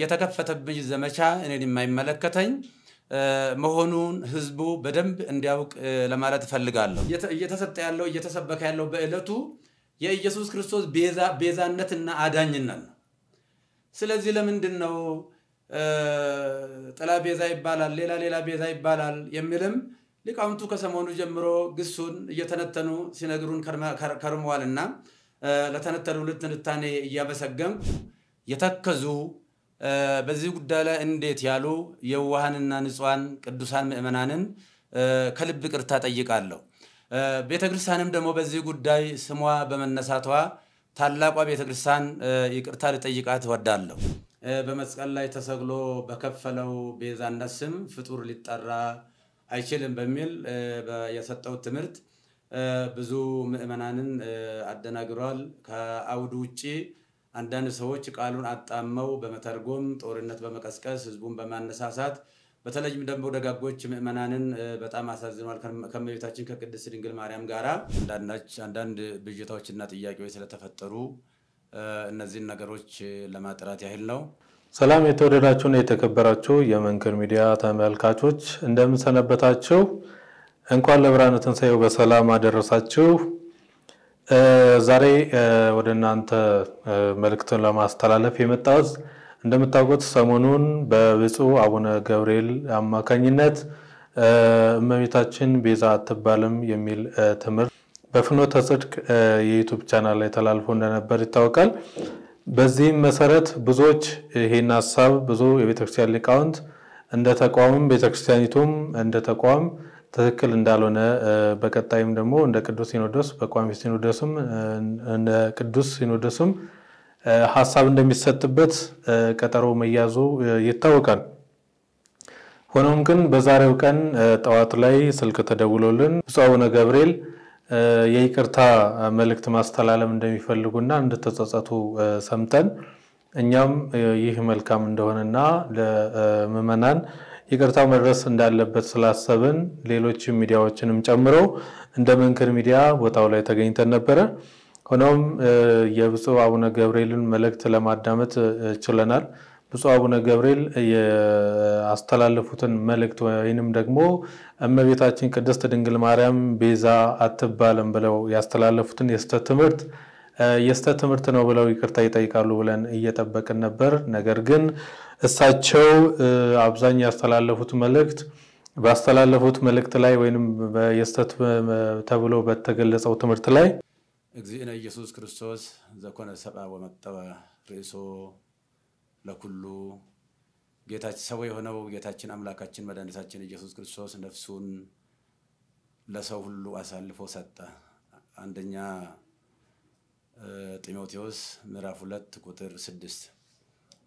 የተከፈተብኝ ዘመቻ እኔን የማይመለከተኝ መሆኑን ህዝቡ በደንብ እንዲያውቅ ለማለት ፈልጋለሁ እየተሰጠ ያለው እየተሰበከ ያለው በእለቱ የኢየሱስ ክርስቶስ ቤዛነትና አዳኝነት ነው ስለዚህ ለምንድነው ጥላ ቤዛ ይባላል ሌላ ቤዛ ይባላል የሚልም ሊቃውንቱ ከሰሞኑ ጀምሮ ግሱን እየተነተኑ ሲነግሩን ከርመዋልና ለተነተሉ ልትንታኔ እያበሰገምኩ የተከዙ በዚህ ጉዳይ ላይ እንዴት ያሉ የዋሃንና ንጹሃን ቅዱሳን ምእመናንን ከልብ ይቅርታ ጠይቃለሁ ቤተክርስቲያንም ደግሞ በዚህ ጉዳይ ስሟ በመነሳቷ ታላቋ ቤተክርስቲያን ይቅርታ ልጠይቃት ወዳለሁ በመስቀል ላይ ተሰቅሎ በከፈለው ቤዛነት ስም ፍጡር ሊጠራ አይችልም በሚል የሰጠው ትምህርት ብዙ ምእመናንን አደናግሯል ከአውዱ ውጪ አንዳንድ ሰዎች ቃሉን አጣመው በመተርጎም ጦርነት በመቀስቀስ ህዝቡን በማነሳሳት በተለይም ደግሞ ደጋጎች ምእመናንን በጣም አሳዝኗል ከመቤታችን ከቅድስት ድንግል ማርያም ጋራ አንዳንድ ብዥታዎችና ጥያቄዎች ስለተፈጠሩ እነዚህን ነገሮች ለማጥራት ያህል ነው ሰላም የተወደዳችሁና የተከበራችሁ የመንክር ሚዲያ ተመልካቾች እንደምን ሰነበታችሁ እንኳን ለብርሃነ ትንሣኤው በሰላም አደረሳችሁ ዛሬ ወደናንተ መልእክቱን ለማስተላለፍ የመጣሁት እንደምታውቁት ሰሞኑን በብፁዕ አቡነ ገብርኤል አማካኝነት እመቤታችን ቤዛ አትባልም የሚል ትምህርት በፍኖተ ጽድቅ የዩቲዩብ ቻናል ላይ ተላልፎ እንደነበር ይታወቃል በዚህ መሰረት ብዙዎች ይሄን ሐሳብ ብዙ የቤተክርስቲያን ሊቃውንት እንደ ተቋምም ቤተክርስቲያኒቱም እንደ ተቋም ትክክል እንዳልሆነ በቀጣይም ደግሞ እንደ ቅዱስ ሲኖዶስ በቋሚ ሲኖዶስም እንደ ቅዱስ ሲኖዶስም ሐሳብ እንደሚሰጥበት ቀጠሮ መያዙ ይታወቃል ሆኖም ግን በዛሬው ቀን ጠዋት ላይ ስልክ ተደውሎልን ብፁዕ አቡነ ገብርኤል የይቅርታ መልእክት ማስተላለፍ እንደሚፈልጉና እንደተጸጸቱ ሰምተን እኛም ይህ መልካም እንደሆነና ለምእመናን ይቅርታ መድረስ እንዳለበት ስላሰብን ሌሎች ሚዲያዎችንም ጨምሮ እንደ መንክር ሚዲያ ቦታው ላይ ተገኝተን ነበር ሆኖም የብፁዕ አቡነ ገብርኤልን መልእክት ለማዳመጥ ችለናል ብፁዕ አቡነ ገብርኤል ያስተላለፉትን መልእክት ወይንም ደግሞ እመቤታችን ቅድስት ድንግል ማርያም ቤዛ አትባልም ብለው ያስተላለፉትን የስተት ትምህርት ነው ብለው ይቅርታ ይጠይቃሉ ብለን እየጠበቅን ነበር ነገር ግን እሳቸው አብዛኛው ያስተላለፉት መልእክት ላይ ወይንም በየስተት ተብሎ በተገለጸው ትምህርት ላይ እግዚእነ ኢየሱስ ክርስቶስ ዘኮነ ሰብአ ወመጠወ ርእሶ ለኩሉ ጌታችን ሰው የሆነው ጌታችን አምላካችን መድኃኒታችን ኢየሱስ ክርስቶስ ነፍሱን ለሰው ሁሉ አሳልፎ ሰጠ አንደኛ ጢሞቴዎስ ምዕራፍ 2 ቁጥር 6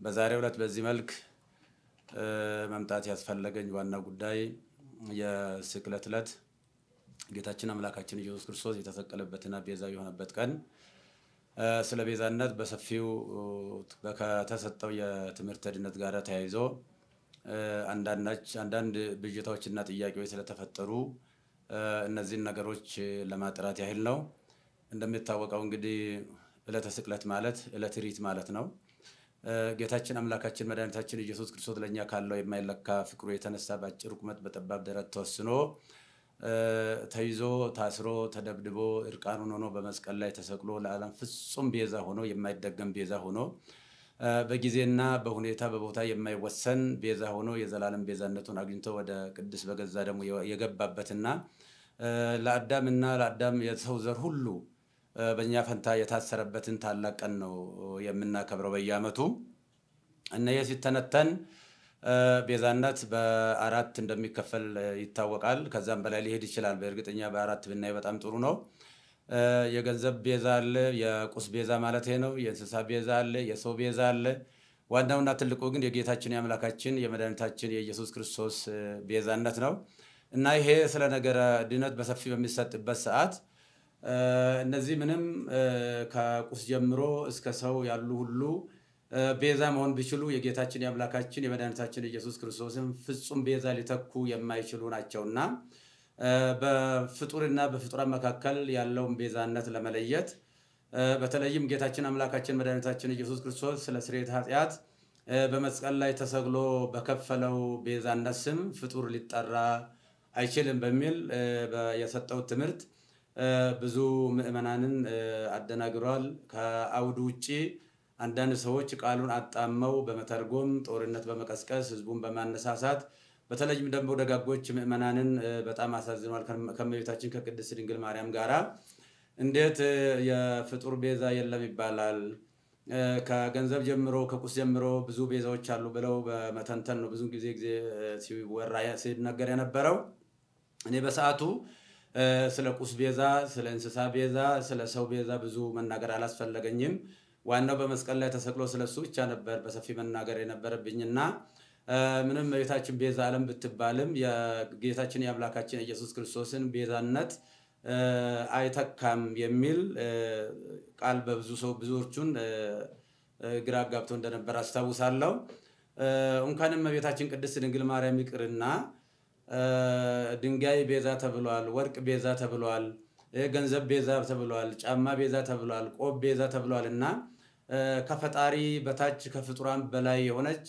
በዛሬው ዕለት በዚህ መልክ መምጣት ያስፈልገኝ ዋና ጉዳይ የስቅለት ዕለት ጌታችን አምላካችን ኢየሱስ ክርስቶስ የተሰቀለበትና ቤዛ የሆነበት ቀን ስለ ቤዛነት በሰፊው ከተሰጠው የትምህርት ድነት ጋር ተያይዞ አንዳንድ ብዥታዎችና ጥያቄዎች ስለተፈጠሩ እነዚህን ነገሮች ለማጥራት ያህል ነው እንደምታወቀው እንግዲህ ዕለተ ስቅለት ማለት ዕለተ ሪት ማለት ነው ጌታችን አምላካችን መድኃኒታችን ኢየሱስ ክርስቶስ ለኛ ካለው የማይለካ ፍቅሩ የተነሳ ባጭር ቁመት በጠባብ ደረት ተወስኖ ተይዞ ታስሮ ተደብድቦ እርቃኑን ሆኖ በመስቀል ላይ ተሰቅሎ ለዓለም ፍጹም ቤዛ ሆኖ የማይደገም ቤዛ ሆኖ በጊዜና በሁኔታ በቦታ የማይወሰን ቤዛ ሆኖ የዘላለም ቤዛነቱን አግኝቶ ወደ ቅድስ በገዛ ደሙ የገባበትና ለአዳም የሰው ዘር ሁሉ በእኛ ፈንታ የታሰረበትን ታላቅ ቀን ነው የምናከብረው በየዓመቱ እና የሲተነተን ቤዛነት በአራት እንደሚከፈል ይታወቃል ከዛም በላይ ሊሄድ ይችላል በእርግጠኛ በአራት ብናይ በጣም ጥሩ ነው የገንዘብ ቤዛ አለ የቁስ ቤዛ ማለት ነው የእንስሳ ቤዛ አለ የሰው ቤዛ አለ ዋናውና ትልቁ ግን የጌታችን የአምላካችን የመድኃኒታችን የኢየሱስ ክርስቶስ ቤዛነት ነው እና ይሄ ስለ ነገረ ድነት በሰፊ በሚሰጥበት ሰዓት እነዚህ ምንም ከቁስ ጀምሮ እስከ ሰው ያሉ ሁሉ ቤዛ መሆን ቢችሉ የጌታችን የአምላካችን የመድኃኒታችን ኢየሱስ ክርስቶስን ፍጹም ቤዛ ሊተኩ የማይችሉ ናቸውና በፍጡርና በፍጡራን መካከል ያለውን ቤዛነት ለመለየት በተለይም ጌታችን አምላካችን መድኃኒታችን ኢየሱስ ክርስቶስ ስለ ስርየት ኃጢአት በመስቀል ላይ ተሰቅሎ በከፈለው ቤዛነት ስም ፍጡር ሊጠራ አይችልም በሚል የሰጠው ትምህርት ብዙ ምዕመናንን አደናግሯል። ከአውዱ ውጪ አንዳንድ ሰዎች ቃሉን አጣመው በመተርጎም ጦርነት በመቀስቀስ ህዝቡን በማነሳሳት በተለይም ደግሞ ደጋጎች ምዕመናንን በጣም አሳዝኗል። ከመቤታችን ከቅድስት ድንግል ማርያም ጋራ እንዴት የፍጡር ቤዛ የለም ይባላል? ከገንዘብ ጀምሮ ከቁስ ጀምሮ ብዙ ቤዛዎች አሉ ብለው በመተንተን ነው ብዙ ጊዜ ሲወራ ሲነገር የነበረው። እኔ በሰዓቱ ስለ ቁስ ቤዛ፣ ስለ እንስሳ ቤዛ፣ ስለ ሰው ቤዛ ብዙ መናገር አላስፈለገኝም። ዋናው በመስቀል ላይ ተሰቅሎ ስለሱ ብቻ ነበር በሰፊ መናገር የነበረብኝና ምንም እመቤታችን ቤዛ ዓለም ብትባልም የጌታችን የአምላካችን ኢየሱስ ክርስቶስን ቤዛነት አይተካም የሚል ቃል ብዙዎቹን ግራ አጋብቶ እንደነበር አስታውሳለሁ። እንኳንም እመቤታችን ቅድስት ድንግል ማርያም ይቅርና ድንጋይ ቤዛ ተብሏል፣ ወርቅ ቤዛ ተብሏል፣ ገንዘብ ቤዛ ተብሏል፣ ጫማ ቤዛ ተብሏል፣ ቆብ ቤዛ ተብሏልና ከፈጣሪ በታች ከፍጡራን በላይ የሆነች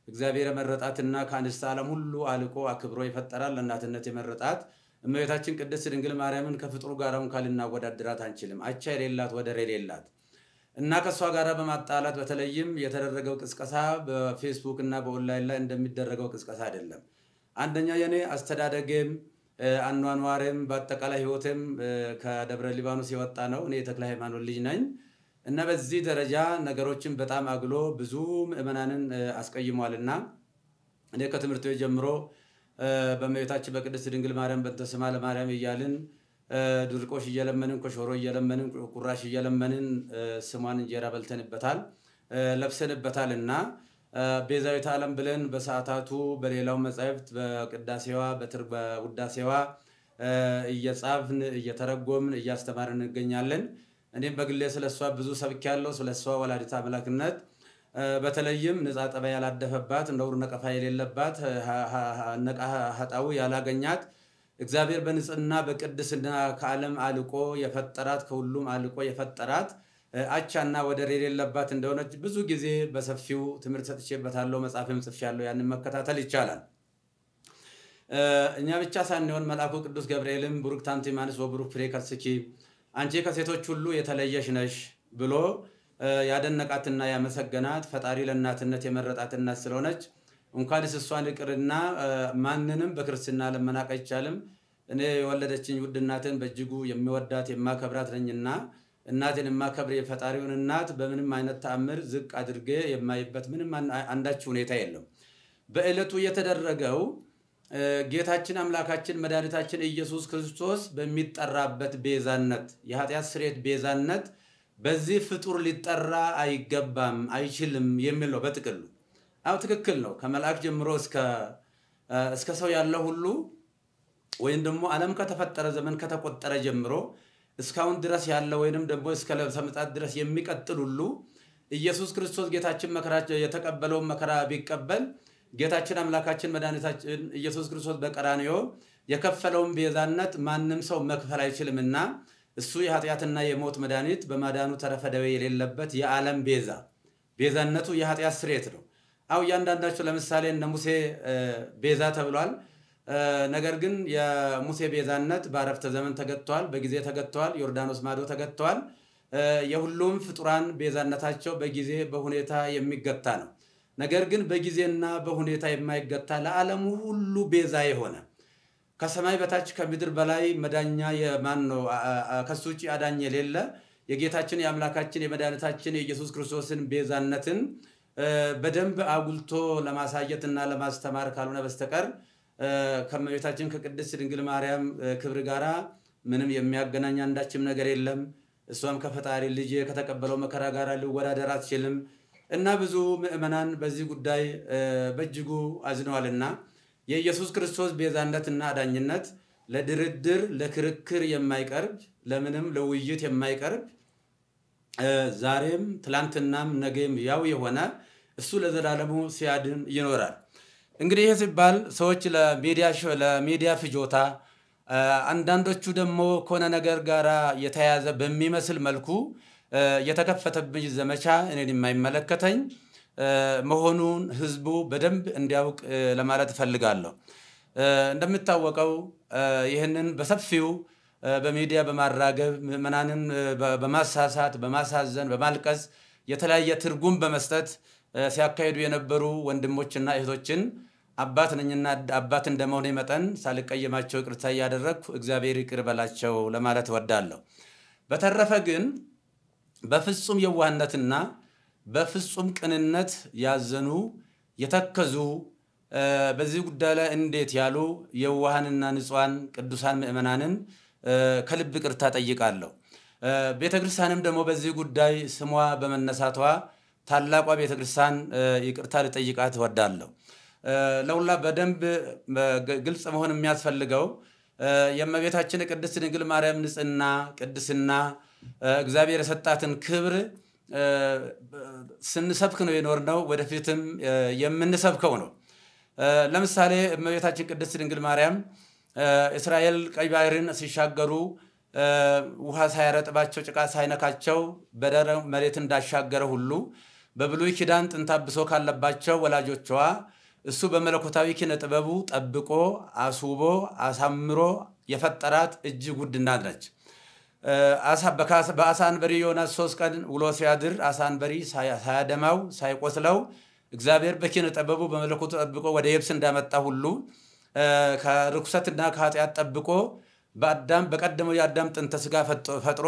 እግዚአብሔር የመረጣትና ከአንስተ ዓለም ሁሉ አልቆ አክብሮ ይፈጠራል ለእናትነት የመረጣት እመቤታችን ቅድስት ድንግል ማርያምን ከፍጡሩ ጋር እንኳን ልናወዳድራት አንችልም። አቻ የሌላት ወደር የሌላት እና ከሷ ጋር በማጣላት በተለይም የተደረገው ቅስቀሳ በፌስቡክ እና በኦንላይን ላይ እንደሚደረገው ቅስቀሳ አይደለም። አንደኛ የኔ አስተዳደግም አኗኗርም በአጠቃላይ ህይወትም ከደብረ ሊባኖስ የወጣ ነው። እኔ የተክለ ሃይማኖት ልጅ ነኝ እና በዚህ ደረጃ ነገሮችን በጣም አግሎ ብዙ ምዕመናንን አስቀይሟልና እኔ ከትምህርት ቤት ጀምሮ በእመቤታችን በቅድስት ድንግል ማርያም በእንተ ስማ ለማርያም እያልን ድርቆሽ እየለመንን ኮሾሮ እየለመንን ቁራሽ እየለመንን ስሟን እንጀራ በልተንበታል ለብሰንበታልና ቤዛዊት ዓለም ብለን በሰዓታቱ በሌላው መጻሕፍት በቅዳሴዋ በውዳሴዋ እየጻፍን እየተረጎምን እያስተማርን እንገኛለን። እኔም በግሌ ስለሷ ብዙ ሰብኬያለሁ። ስለሷ ወላዲተ አምላክነት በተለይም ንጻ ጠባይ ያላደፈባት ነውር ነቀፋ የሌለባት ነቃ ሀጣው ያላገኛት እግዚአብሔር በንጽህና በቅድስና ከዓለም አልቆ የፈጠራት ከሁሉም አልቆ የፈጠራት አቻና ወደር የሌለባት እንደሆነች ብዙ ጊዜ በሰፊው ትምህርት ሰጥቼበታለሁ። መጽሐፍም ጽፌያለሁ። ያንን መከታተል ይቻላል። እኛ ብቻ ሳንሆን መልአኩ ቅዱስ ገብርኤልም ቡሩክት አንቲ እምአንስት ወቡሩክ ፍሬ ከርሥኪ አንቺ ከሴቶች ሁሉ የተለየሽ ነሽ ብሎ ያደነቃትና ያመሰገናት ፈጣሪ ለእናትነት የመረጣት እናት ስለሆነች እንኳንስ እሷን ይቅርና ማንንም በክርስትና ለመናቅ አይቻልም። እኔ የወለደችኝ ውድ እናቴን በእጅጉ የሚወዳት የማከብራት ነኝና እናቴን የማከብር የፈጣሪውን እናት በምንም አይነት ተአምር ዝቅ አድርጌ የማይበት ምንም አንዳች ሁኔታ የለም። በእለቱ የተደረገው ጌታችን አምላካችን መድኃኒታችን ኢየሱስ ክርስቶስ በሚጠራበት ቤዛነት የኃጢአት ስርየት ቤዛነት በዚህ ፍጡር ሊጠራ አይገባም አይችልም የሚል ነው በጥቅሉ። አው ትክክል ነው። ከመልአክ ጀምሮ እስከ ሰው ያለው ሁሉ ወይም ደግሞ ዓለም ከተፈጠረ ዘመን ከተቆጠረ ጀምሮ እስካሁን ድረስ ያለው ወይንም ደግሞ እስከ ለብሰ ምጽአት ድረስ የሚቀጥል ሁሉ ኢየሱስ ክርስቶስ ጌታችን መከራ የተቀበለው መከራ ቢቀበል ጌታችን አምላካችን መድኃኒታችን ኢየሱስ ክርስቶስ በቀራንዮ የከፈለውን ቤዛነት ማንም ሰው መክፈል አይችልምና እሱ የኃጢአትና የሞት መድኃኒት በማዳኑ ተረፈ ደዌ የሌለበት የዓለም ቤዛነቱ የኃጢአት ስርየት ነው። አው ያንዳንዳቸው ለምሳሌ እነ ሙሴ ቤዛ ተብሏል። ነገር ግን የሙሴ ቤዛነት በአረፍተ ዘመን ተገጥቷል፣ በጊዜ ተገጥቷል፣ ዮርዳኖስ ማዶ ተገጥቷል። የሁሉም ፍጡራን ቤዛነታቸው በጊዜ በሁኔታ የሚገታ ነው። ነገር ግን በጊዜና በሁኔታ የማይገታ ለዓለሙ ሁሉ ቤዛ የሆነ ከሰማይ በታች ከምድር በላይ መዳኛ የማን ነው? ከሱ ውጪ አዳኝ የሌለ የጌታችን የአምላካችን የመድኃኒታችን የኢየሱስ ክርስቶስን ቤዛነትን በደንብ አጉልቶ ለማሳየትና ለማስተማር ካልሆነ በስተቀር ከመቤታችን ከቅድስት ድንግል ማርያም ክብር ጋራ ምንም የሚያገናኝ አንዳችም ነገር የለም። እሷም ከፈጣሪ ልጅ ከተቀበለው መከራ ጋራ ሊወዳደር አትችልም እና ብዙ ምዕመናን በዚህ ጉዳይ በእጅጉ አዝነዋልና የኢየሱስ ክርስቶስ ቤዛነትና አዳኝነት ለድርድር ለክርክር የማይቀርብ ለምንም ለውይይት የማይቀርብ ዛሬም ትላንትናም ነገም ያው የሆነ እሱ ለዘላለሙ ሲያድን ይኖራል። እንግዲህ ይህ ሲባል ሰዎች ለሚዲያ ፍጆታ አንዳንዶቹ ደግሞ ከሆነ ነገር ጋር የተያያዘ በሚመስል መልኩ የተከፈተብኝ ዘመቻ እኔን የማይመለከተኝ መሆኑን ህዝቡ በደንብ እንዲያውቅ ለማለት ፈልጋለሁ። እንደምታወቀው ይህንን በሰፊው በሚዲያ በማራገብ ምዕመናንን በማሳሳት በማሳዘን በማልቀስ የተለያየ ትርጉም በመስጠት ሲያካሂዱ የነበሩ ወንድሞችና እህቶችን አባት ነኝና አባት እንደመሆኔ መጠን ሳልቀየማቸው ይቅርታ እያደረግኩ እግዚአብሔር ይቅር በላቸው ለማለት እወዳለሁ። በተረፈ ግን በፍጹም የዋህነትና በፍጹም ቅንነት ያዘኑ የተከዙ በዚህ ጉዳይ ላይ እንዴት ያሉ የዋሃንና ንጹሃን ቅዱሳን ምዕመናንን ከልብ ይቅርታ ጠይቃለሁ። ቤተክርስቲያንም ደግሞ በዚህ ጉዳይ ስሟ በመነሳቷ ታላቋ ቤተክርስቲያን ይቅርታ ልጠይቃት እወዳለሁ። ለሁላ በደንብ ግልጽ መሆን የሚያስፈልገው የእመቤታችን ቅድስት ድንግል ማርያም ንጽህና ቅድስና እግዚአብሔር የሰጣትን ክብር ስንሰብክ ነው የኖርነው፣ ወደፊትም የምንሰብከው ነው። ለምሳሌ እመቤታችን ቅድስት ድንግል ማርያም እስራኤል ቀይ ባህርን ሲሻገሩ ውሃ ሳያረጥባቸው ጭቃ ሳይነካቸው በደረቅ መሬት እንዳሻገረ ሁሉ በብሉይ ኪዳን ጥንተ አብሶ ካለባቸው ወላጆቿ እሱ በመለኮታዊ ኪነ ጥበቡ ጠብቆ አስውቦ አሳምሮ የፈጠራት እጅግ ውድ እናት ነች። በአሳ አንበሪ ዮናስ 3 ቀን ውሎ ሲያድር አሳ አንበሪ ሳያደማው ሳይቆስለው እግዚአብሔር በኪነ ጥበቡ በመለኮቱ ጠብቆ ወደ የብስ እንዳመጣ ሁሉ ከርኩሰትና ከኃጢአት ጠብቆ በቀደመው የአዳም ጥንተ ሥጋ ፈጥሮ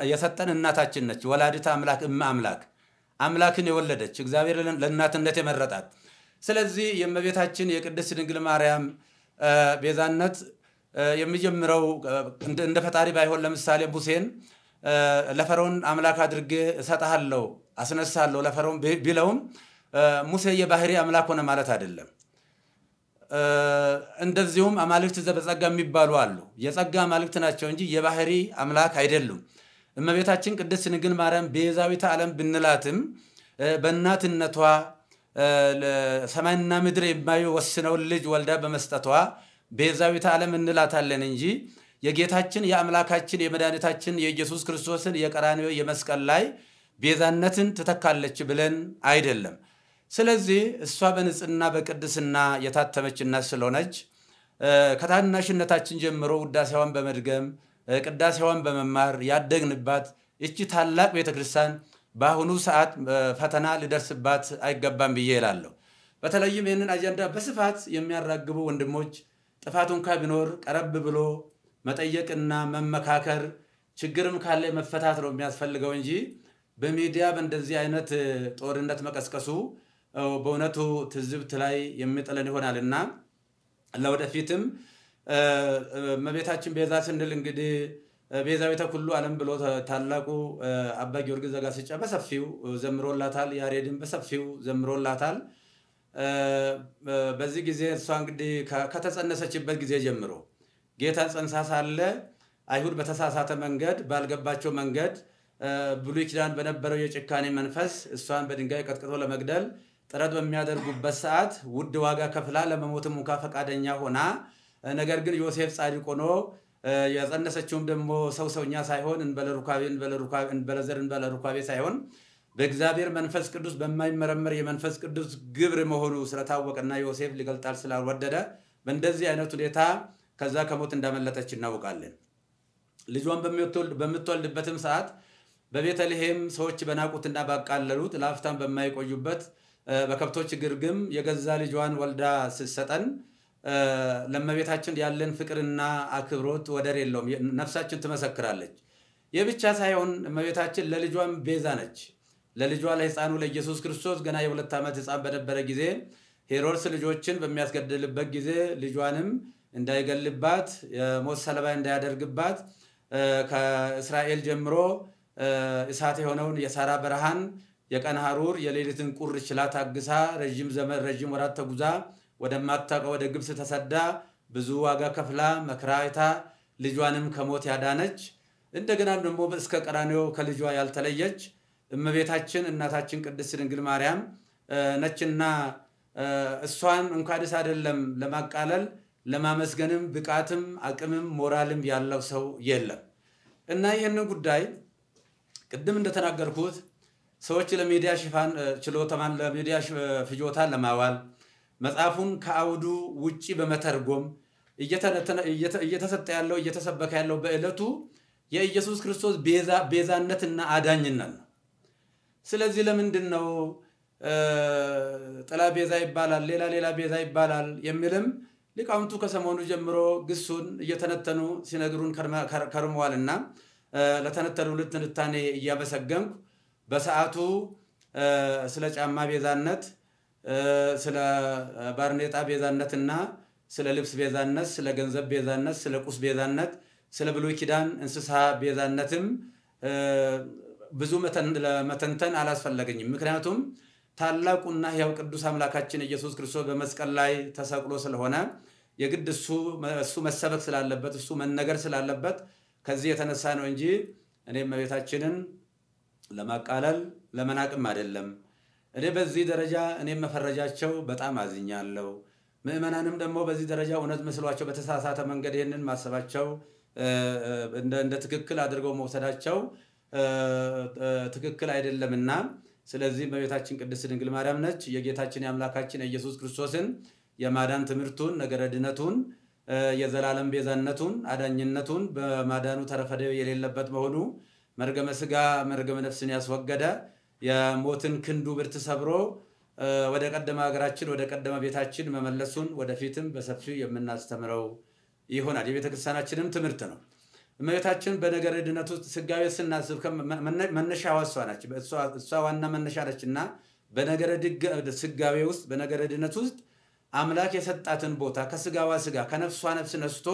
የሰጠን እናታችን ነች። ወላዲተ አምላክ አምላክ አምላክን የወለደች እግዚአብሔር ለእናትነት የመረጣት። ስለዚህ የእመቤታችን የቅድስት ድንግል ማርያም ቤዛነት የሚጀምረው እንደ ፈጣሪ ባይሆን ለምሳሌ ሙሴን ለፈርዖን አምላክ አድርጌ እሰጥሃለሁ አስነሳለሁ ለፈርዖን ቢለውም ሙሴ የባህሪ አምላክ ሆነ ማለት አይደለም። እንደዚሁም አማልክት ዘበጸጋ የሚባሉ አሉ። የጸጋ አማልክት ናቸው እንጂ የባህሪ አምላክ አይደሉም። እመቤታችን ቅድስት ድንግል ማርያም ቤዛዊተ ዓለም ብንላትም በእናትነቷ ሰማይና ምድር የማይወስነውን ልጅ ወልዳ በመስጠቷ ቤዛዊተ ዓለም እንላታለን እንጂ የጌታችን የአምላካችን የመድኃኒታችን የኢየሱስ ክርስቶስን የቀራንዮ የመስቀል ላይ ቤዛነትን ትተካለች ብለን አይደለም። ስለዚህ እሷ በንጽህና በቅድስና የታተመች እናት ስለሆነች ከታናሽነታችን ጀምሮ ውዳሴዋን በመድገም ቅዳሴዋን በመማር ያደግንባት እቺ ታላቅ ቤተክርስቲያን በአሁኑ ሰዓት ፈተና ሊደርስባት አይገባም ብዬ እላለሁ። በተለይም ይህንን አጀንዳ በስፋት የሚያራግቡ ወንድሞች ጥፋቱ እንኳ ቢኖር ቀረብ ብሎ መጠየቅና መመካከር ችግርም ካለ መፈታት ነው የሚያስፈልገው እንጂ በሚዲያ በእንደዚህ አይነት ጦርነት መቀስቀሱ በእውነቱ ትዝብት ላይ የሚጥለን ይሆናልና ለወደፊትም እመቤታችን ቤዛ ስንል እንግዲህ ቤዛዊተ ኩሉ ዓለም ብሎ ታላቁ አባ ጊዮርጊስ ዘጋስጫ በሰፊው ዘምሮላታል። ያሬድን በሰፊው ዘምሮላታል። በዚህ ጊዜ እሷ እንግዲህ ከተጸነሰችበት ጊዜ ጀምሮ ጌታን ጸንሳ ሳለ አይሁድ በተሳሳተ መንገድ ባልገባቸው መንገድ ብሉይ ኪዳን በነበረው የጭካኔ መንፈስ እሷን በድንጋይ ቀጥቅጦ ለመግደል ጥረት በሚያደርጉበት ሰዓት ውድ ዋጋ ከፍላ ለመሞትም እንኳ ፈቃደኛ ሆና ነገር ግን ዮሴፍ ጻድቅ ሆኖ የጸነሰችውም ደግሞ ሰውኛ ሳይሆን እንበለ ሩካቤ ሳይሆን በእግዚአብሔር መንፈስ ቅዱስ በማይመረመር የመንፈስ ቅዱስ ግብር መሆኑ ስለታወቀና ዮሴፍ ሊገልጣል ስላልወደደ በእንደዚህ አይነት ሁኔታ ከዛ ከሞት እንዳመለጠች እናውቃለን። ልጇን በምትወልድበትም ሰዓት በቤተልሔም ሰዎች በናቁትና ባቃለሉት ለአፍታም በማይቆዩበት በከብቶች ግርግም የገዛ ልጇን ወልዳ ስትሰጠን ለእመቤታችን ያለን ፍቅርና አክብሮት ወደር የለውም። ነፍሳችን ትመሰክራለች። ይህ ብቻ ሳይሆን እመቤታችን ለልጇም ቤዛ ነች። ለልጇ ለሕፃኑ ለኢየሱስ ክርስቶስ ገና የ2 ዓመት ሕፃን በነበረ ጊዜ ሄሮድስ ልጆችን በሚያስገድልበት ጊዜ ልጇንም እንዳይገልባት የሞት ሰለባ እንዳያደርግባት ከእስራኤል ጀምሮ እሳት የሆነውን የሳራ በረሃን የቀን ሐሩር የሌሊትን ቁር ችላ ታግሳ ረጅም ወራት ተጉዛ ወደማታውቀው ወደ ግብጽ ተሰዳ ብዙ ዋጋ ከፍላ መከራ አይታ ልጇንም ከሞት ያዳነች እንደገና ደግሞ እስከ ቀራንዮ ከልጇ ያልተለየች እመቤታችን እናታችን ቅድስት ድንግል ማርያም ነችና እሷን እንኳንስ አይደለም ለማቃለል ለማመስገንም ብቃትም አቅምም ሞራልም ያለው ሰው የለም። እና ይህንን ጉዳይ ቅድም እንደተናገርኩት ሰዎች ለሚዲያ ሽፋን ችሎታን ለሚዲያ ፍጆታ ለማዋል መጽሐፉን ከአውዱ ውጪ በመተርጎም እየተሰጠ ያለው እየተሰበከ ያለው በእለቱ የኢየሱስ ክርስቶስ ቤዛነትና አዳኝነት ነው። ስለዚህ ለምንድነው ጥላ ቤዛ ይባላል ሌላ ቤዛ ይባላል የሚልም ሊቃውንቱ ከሰሞኑ ጀምሮ ግሱን እየተነተኑ ሲነግሩን ከርመዋልና ለተነተኑ ልትንታኔ እያበሰገንኩ በሰዓቱ ስለ ጫማ ቤዛነት ስለ ባርኔጣ ቤዛነትና ስለ ልብስ ቤዛነት ስለ ገንዘብ ቤዛነት ስለ ቁስ ቤዛነት ስለ ብሉይ ኪዳን እንስሳ ቤዛነትም ብዙ መተንተን አላስፈለገኝም። ምክንያቱም ታላቁና ሕያው ቅዱስ አምላካችን ኢየሱስ ክርስቶስ በመስቀል ላይ ተሰቅሎ ስለሆነ የግድ እሱ መሰበክ ስላለበት እሱ መነገር ስላለበት ከዚህ የተነሳ ነው እንጂ እኔም እመቤታችንን ለማቃለል ለመናቅም አይደለም። እኔ በዚህ ደረጃ እኔም መፈረጃቸው በጣም አዝኛለሁ። ምእመናንም ደግሞ በዚህ ደረጃ እውነት መስሏቸው በተሳሳተ መንገድ ይሄንን ማሰባቸው እንደ ትክክል አድርገው መውሰዳቸው ትክክል አይደለምና ስለዚህ እመቤታችን ቅድስት ድንግል ማርያም ነች የጌታችን የአምላካችን ኢየሱስ ክርስቶስን የማዳን ትምህርቱን ነገረ ድነቱን የዘላለም ቤዛነቱን አዳኝነቱን በማዳኑ ተረፈደው የሌለበት መሆኑ መርገመ ሥጋ መርገመ ነፍስን ያስወገደ የሞትን ክንዱ ብርት ሰብሮ ወደ ቀደመ ሀገራችን ወደ ቀደመ ቤታችን መመለሱን ወደፊትም በሰፊው የምናስተምረው ይሆናል። የቤተክርስቲያናችንም ትምህርት ነው። እመቤታችን በነገረ ድነት ውስጥ ስጋዌ ስናስብ መነሻዋ እሷ ነች። እሷ ዋና መነሻ ነችና በነገረ ስጋዌ ውስጥ በነገረ ድነት ውስጥ አምላክ የሰጣትን ቦታ ከስጋዋ ስጋ ከነፍሷ ነፍስ ነስቶ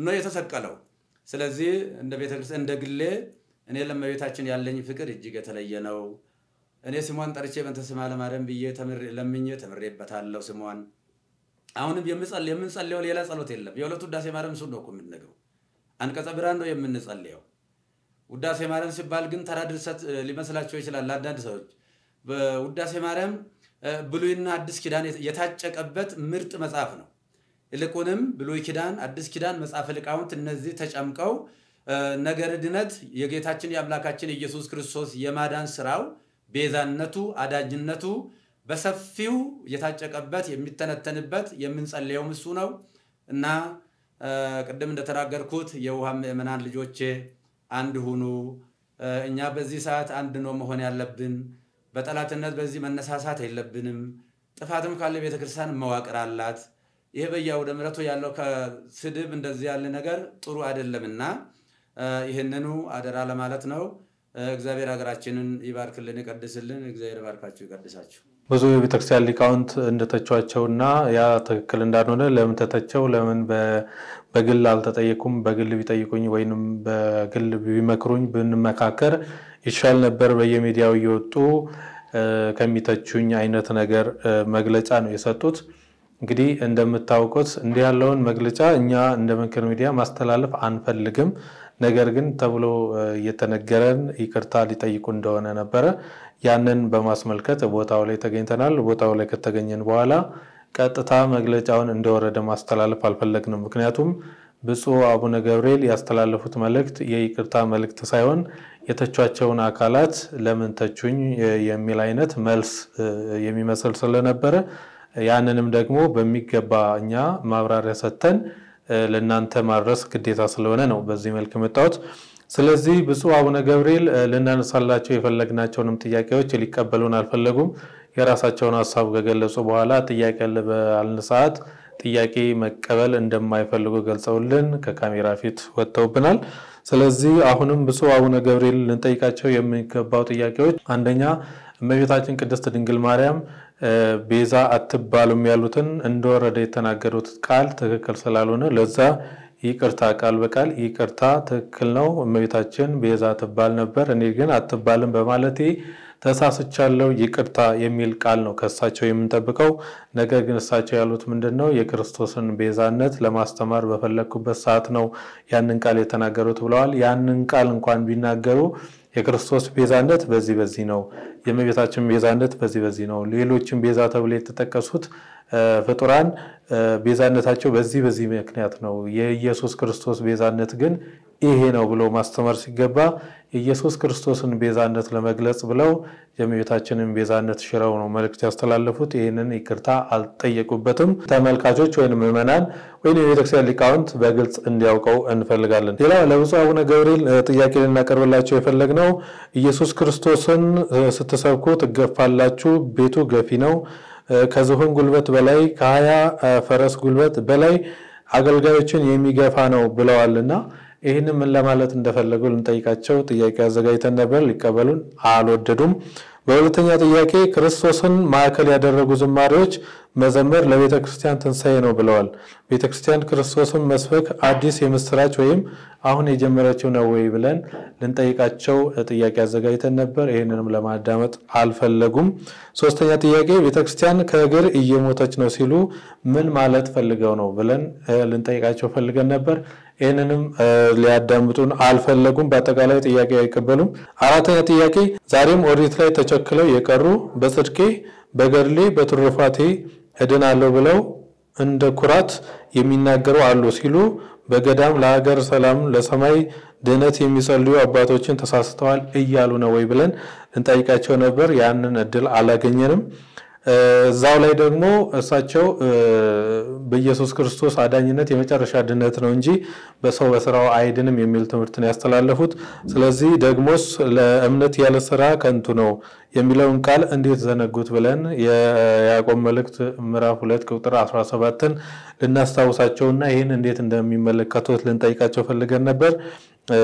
ነው የተሰቀለው። ስለዚህ እንደ ቤተክርስቲያን እንደ ግሌ እኔ ለእመቤታችን ያለኝ ፍቅር እጅግ የተለየ ነው። እኔ ስሟን ጠርቼ በእንተ ስማ ለማርያም ብዬ ለምኜ ተምሬበታለሁ። ስሟን አሁንም የምንጸልየው ሌላ ጸሎት የለም። የሁለቱ ውዳሴ ማርያም እሱን ነው የምንነግረው። አንቀጸ ብርሃን ነው የምንጸልየው። ውዳሴ ማርያም ሲባል ግን ተራ ድርሰት ሊመስላቸው ይችላል ለአንዳንድ ሰዎች። በውዳሴ ማርያም ብሉይና አዲስ ኪዳን የታጨቀበት ምርጥ መጽሐፍ ነው። ይልቁንም ብሉይ ኪዳን አዲስ ኪዳን መጽሐፈ ሊቃውንት እነዚህ ተጨምቀው ነገረ ድነት የጌታችን የአምላካችን ኢየሱስ ክርስቶስ የማዳን ስራው ቤዛነቱ አዳጅነቱ በሰፊው የታጨቀበት የሚተነተንበት የምንጸልየው እሱ ነው እና ቅድም እንደተናገርኩት የውሃ ምእመናን ልጆቼ አንድ ሁኑ። እኛ በዚህ ሰዓት አንድ ነው መሆን ያለብን። በጠላትነት በዚህ መነሳሳት የለብንም። ጥፋትም ካለ ቤተክርስቲያን መዋቅር አላት። ይሄ በየአውደ ምሕረቱ ያለው ከስድብ እንደዚህ ያለ ነገር ጥሩ አይደለምና ይሄንኑ አደራ ለማለት ነው። እግዚአብሔር ሀገራችንን ይባርክልን ይቀድስልን። እግዚአብሔር ይባርካችሁ ይቀድሳችሁ። ብዙ የቤተክርስቲያን ሊቃውንት እንደተቿቸውና ያ ትክክል እንዳልሆነ ለምን ተተቸው ለምን በግል አልተጠየቁም በግል ቢጠይቁኝ ወይንም በግል ቢመክሩኝ ብንመካከር ይሻል ነበር በየሚዲያው እየወጡ ከሚተቹኝ አይነት ነገር መግለጫ ነው የሰጡት። እንግዲህ እንደምታውቁት እንዲህ ያለውን መግለጫ እኛ እንደ መንክር ሚዲያ ማስተላለፍ አንፈልግም። ነገር ግን ተብሎ እየተነገረን ይቅርታ ሊጠይቁ እንደሆነ ነበር። ያንን በማስመልከት ቦታው ላይ ተገኝተናል። ቦታው ላይ ከተገኘን በኋላ ቀጥታ መግለጫውን እንደወረደ ማስተላለፍ አልፈለግንም። ምክንያቱም ብፁዕ አቡነ ገብርኤል ያስተላለፉት መልእክት የይቅርታ መልእክት ሳይሆን የተቿቸውን አካላት ለምን ተቹኝ የሚል አይነት መልስ የሚመስል ስለነበረ ያንንም ደግሞ በሚገባ እኛ ማብራሪያ ሰጥተን ለናንተ ማድረስ ግዴታ ስለሆነ ነው በዚህ መልኩ መጣሁት። ስለዚህ ብፁዕ አቡነ ገብርኤል ለናነሳላቸው የፈለግናቸውንም ጥያቄዎች ሊቀበሉን አልፈለጉም። የራሳቸውን ሐሳብ ገለጹ። በኋላ ጥያቄ ለባልን ሰዓት ጥያቄ መቀበል እንደማይፈልጉ ገልጸውልን ከካሜራ ፊት ወጥተውብናል። ስለዚህ አሁንም ብፁዕ አቡነ ገብርኤል ልንጠይቃቸው የሚገባው ጥያቄዎች አንደኛ እመቤታችን ቅድስት ድንግል ማርያም ቤዛ አትባሉም ያሉትን እንደወረደ የተናገሩት ቃል ትክክል ስላልሆነ ለዛ ይቅርታ ቃል በቃል ይቅርታ ትክክል ነው እመቤታችን ቤዛ ትባል ነበር እኔ ግን አትባልም በማለቴ ተሳስቻለሁ ይቅርታ የሚል ቃል ነው ከሳቸው የምንጠብቀው። ነገር ግን እሳቸው ያሉት ምንድነው የክርስቶስን ቤዛነት ለማስተማር በፈለኩበት ሰዓት ነው ያንን ቃል የተናገሩት ብለዋል። ያንን ቃል እንኳን ቢናገሩ የክርስቶስ ቤዛነት በዚህ ነው የእመቤታችን ቤዛነት በዚህ ነው ሌሎችም ቤዛ ተብሎ የተጠቀሱት ፍጡራን ቤዛነታቸው በዚህ ምክንያት ነው። የኢየሱስ ክርስቶስ ቤዛነት ግን ይሄ ነው ብሎ ማስተማር ሲገባ ኢየሱስ ክርስቶስን ቤዛነት ለመግለጽ ብለው የእመቤታችንን ቤዛነት ሽረው ነው መልእክት ያስተላለፉት። ይሄንን ይቅርታ አልጠየቁበትም። ተመልካቾች ወይም ምዕመናን ወይም የቤተክርስቲያን ሊቃውንት በግልጽ እንዲያውቀው እንፈልጋለን። ሌላው ለብፁዕ አቡነ ገብርኤል ጥያቄ ልናቀርብላቸው የፈለግነው ኢየሱስ ክርስቶስን ስትሰብኩ ትገፋላችሁ፣ ቤቱ ገፊ ነው፣ ከዝሆን ጉልበት በላይ ከ20 ፈረስ ጉልበት በላይ አገልጋዮችን የሚገፋ ነው ብለዋልና ይሄንን ምን ለማለት እንደፈለጉ ልንጠይቃቸው ጥያቄ አዘጋጅተን ነበር። ሊቀበሉን አልወደዱም። በሁለተኛ ጥያቄ ክርስቶስን ማዕከል ያደረጉ ዝማሬዎች መዘመር ለቤተክርስቲያን ትንሣኤ ነው ብለዋል። ቤተክርስቲያን ክርስቶስን መስበክ አዲስ የምስራች ወይም አሁን የጀመረችው ነው ወይ ብለን ልንጠይቃቸው ጥያቄ አዘጋጅተን ነበር። ይሄንንም ለማዳመጥ አልፈለጉም። ሶስተኛ ጥያቄ ቤተክርስቲያን ከእግር እየሞተች ነው ሲሉ ምን ማለት ፈልገው ነው ብለን ልንጠይቃቸው ፈልገን ነበር። ይሄንንም ሊያዳምጡን አልፈለጉም። በአጠቃላይ ጥያቄ አይቀበሉም። አራተኛ ጥያቄ ዛሬም ኦሪት ላይ ተቸክለው የቀሩ በጽድቄ በገድሌ በትሩፋቴ እድናለሁ ብለው እንደ ኩራት የሚናገሩ አሉ ሲሉ በገዳም ለሀገር ሰላም ለሰማይ ድነት የሚጸልዩ አባቶችን ተሳስተዋል እያሉ ነው ወይ ብለን እንጠይቃቸው ነበር። ያንን እድል አላገኘንም። እዛው ላይ ደግሞ እሳቸው በኢየሱስ ክርስቶስ አዳኝነት የመጨረሻ ድነት ነው እንጂ በሰው በስራው አይድንም የሚል ትምህርትን ያስተላለፉት። ስለዚህ ደግሞስ ለእምነት ያለ ስራ ከንቱ ነው የሚለውን ቃል እንዴት ዘነጉት ብለን የያዕቆብ መልእክት ምዕራፍ 2 ቁጥር 17ን ልናስታውሳቸውና ይህን እንዴት እንደሚመለከቱት ልንጠይቃቸው ፈልገን ነበር።